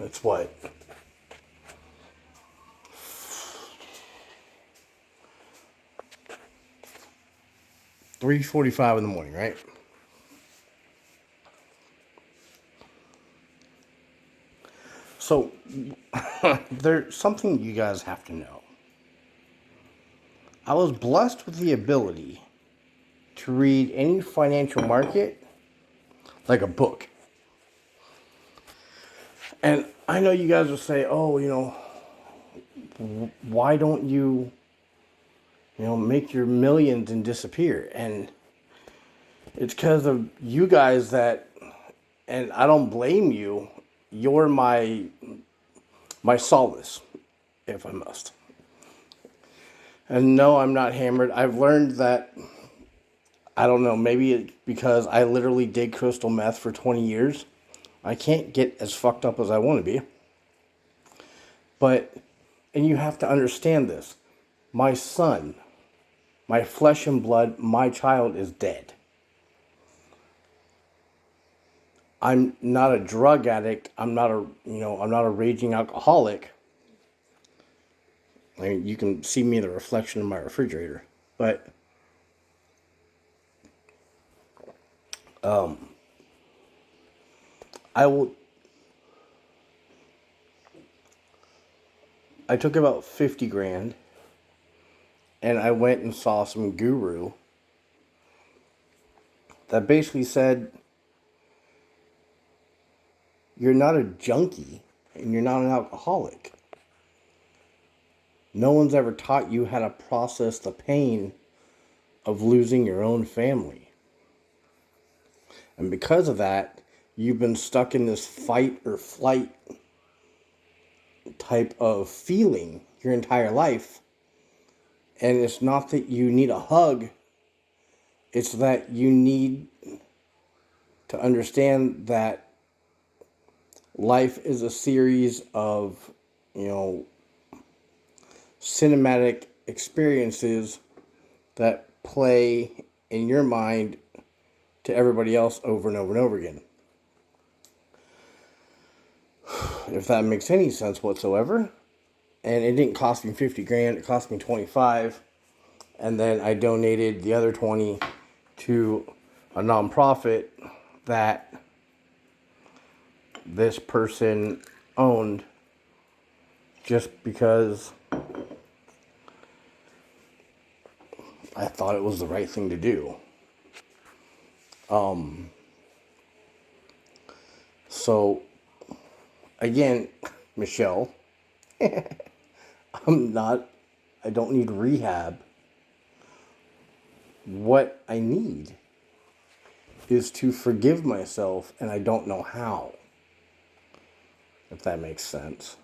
It's what? 3:45 in the morning, right? So, there's something you guys have to know. I was blessed with the ability to read any financial market like a book. And I know you guys will say, oh, why don't you, make your millions and disappear? And it's because of you guys and I don't blame you, you're my solace, if I must. And no, I'm not hammered. I've learned that, I don't know, maybe it's because I literally did crystal meth for 20 years. I can't get as fucked up as I want to be. But, and you have to understand this. My son, my flesh and blood, my child is dead. I'm not a drug addict. I'm not a raging alcoholic. I mean, you can see me in the reflection of my refrigerator. But I will. I took about 50 grand, and I went and saw some guru that basically said, "You're not a junkie, and you're not an alcoholic. No one's ever taught you how to process the pain of losing your own family, and because of that, you've been stuck in this fight or flight type of feeling your entire life. And it's not that you need a hug, it's that you need to understand that life is a series of, cinematic experiences that play in your mind to everybody else over and over and over again." If that makes any sense whatsoever. And it didn't cost me 50 grand, it cost me 25. And then I donated the other 20 to a nonprofit that this person owned, just because I thought it was the right thing to do. So again, Michelle, I don't need rehab. What I need is to forgive myself, and I don't know how. If that makes sense.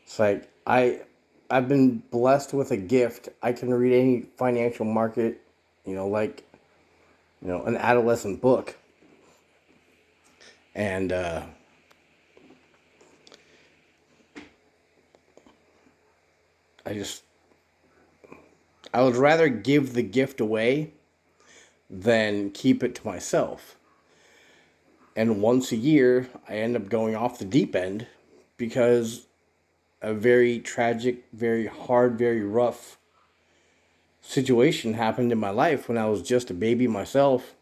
It's like I've been blessed with a gift. I can read any financial market, like an adolescent book. And I would rather give the gift away than keep it to myself. And once a year, I end up going off the deep end because a very tragic, very hard, very rough situation happened in my life when I was just a baby myself.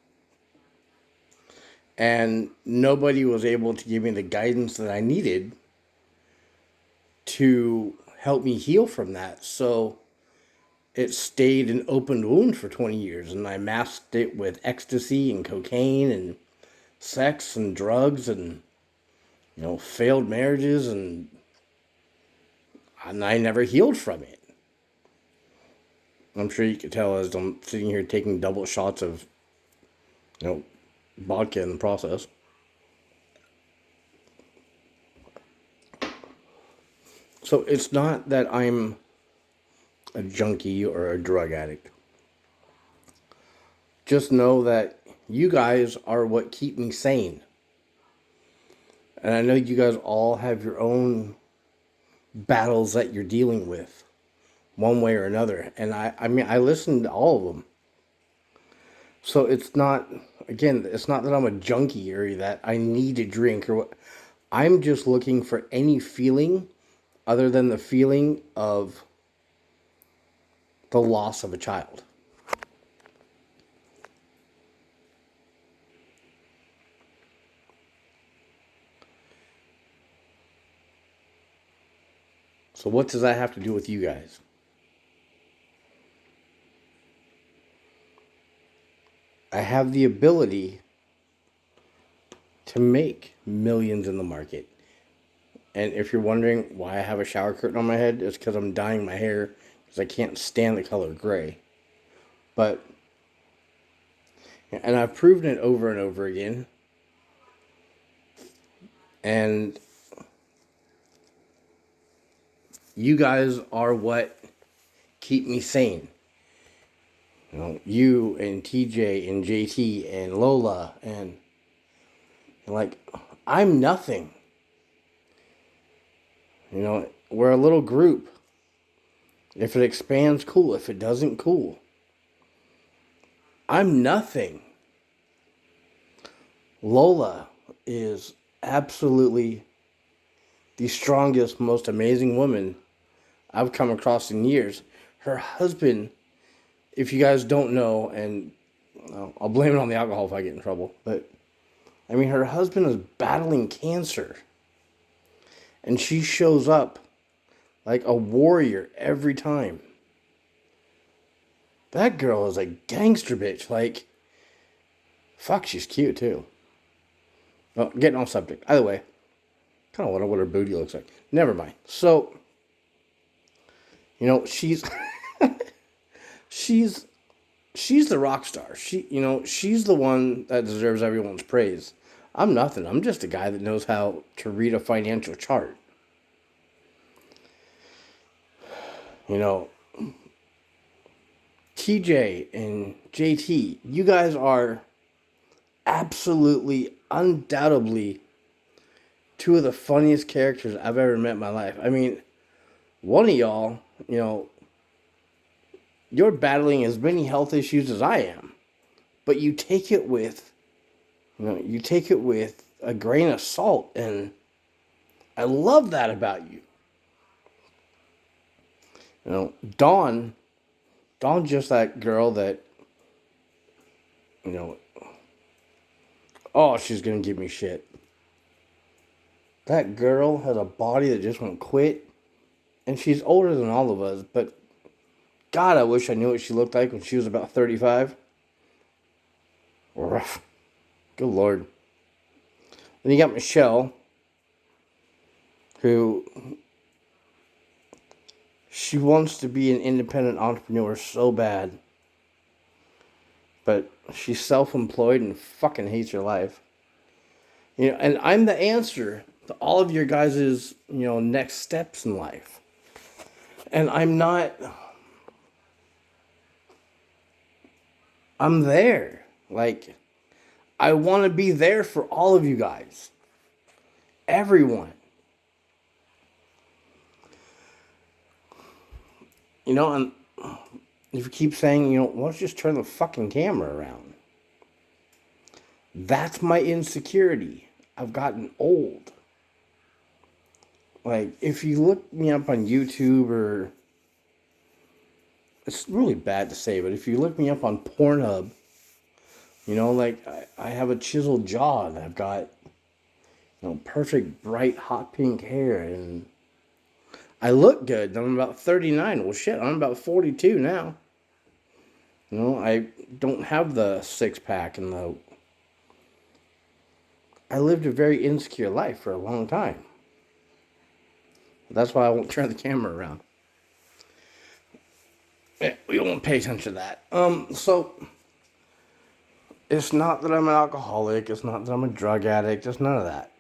And nobody was able to give me the guidance that I needed to help me heal from that. So it stayed an open wound for 20 years, and I masked it with ecstasy and cocaine and sex and drugs and, failed marriages, and I never healed from it. I'm sure you could tell as I'm sitting here taking double shots of, vodka in the process. So it's not that I'm a junkie or a drug addict. Just know that you guys are what keep me sane. And I know you guys all have your own battles that you're dealing with, one way or another. And I mean, I listen to all of them. So it's not again, it's not that I'm a junkie or that I need to drink or what. I'm just looking for any feeling other than the feeling of the loss of a child. So what does that have to do with you guys? I have the ability to make millions in the market. And if you're wondering why I have a shower curtain on my head, it's because I'm dyeing my hair because I can't stand the color gray. But, and I've proven it over and over again. And you guys are what keep me sane. You know, you and TJ and JT and Lola and like, I'm nothing. You know, we're a little group. If it expands, cool. If it doesn't, cool. I'm nothing. Lola is absolutely the strongest, most amazing woman I've come across in years. Her husband, if you guys don't know, and I'll blame it on the alcohol if I get in trouble, but I mean, her husband is battling cancer. And she shows up like a warrior every time. That girl is a gangster bitch. Like, fuck, she's cute too. Well, getting off subject. Either way, kind of wonder what her booty looks like. Never mind. So, you know, she's she's the rock star. She's the one that deserves everyone's praise. I'm nothing. I'm just a guy that knows how to read a financial chart. You know, TJ and JT, you guys are absolutely, undoubtedly two of the funniest characters I've ever met in my life. I mean, one of y'all, you're battling as many health issues as I am, but you take it with a grain of salt, and I love that about you. You know, Dawn's just that girl that, you know, oh, she's gonna give me shit. That girl has a body that just won't quit, and she's older than all of us, but God, I wish I knew what she looked like when she was about 35. Rough. Good Lord. Then you got Michelle, who she wants to be an independent entrepreneur so bad, but she's self-employed and fucking hates her life. You know, and I'm the answer to all of your guys' next steps in life. And I'm there. Like, I want to be there for all of you guys. Everyone. And if you keep saying, why don't you just turn the fucking camera around? That's my insecurity. I've gotten old. Like, if you look me up on YouTube or... It's really bad to say, but if you look me up on Pornhub, like, I have a chiseled jaw and I've got, perfect, bright, hot pink hair and I look good. I'm about 39. Well, shit, I'm about 42 now. I don't have the six-pack and the... I lived a very insecure life for a long time. That's why I won't turn the camera around. We won't pay attention to that. So... It's not that I'm an alcoholic. It's not that I'm a drug addict. It's none of that.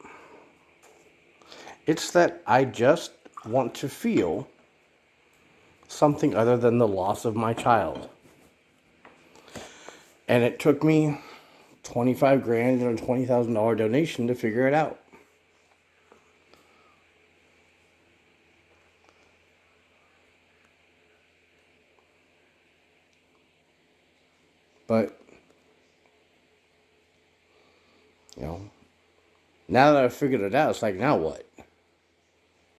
It's that I just want to feel something other than the loss of my child. And it took me 25 grand and a $20,000 donation to figure it out. But You know, now that I figured it out, it's like, now what?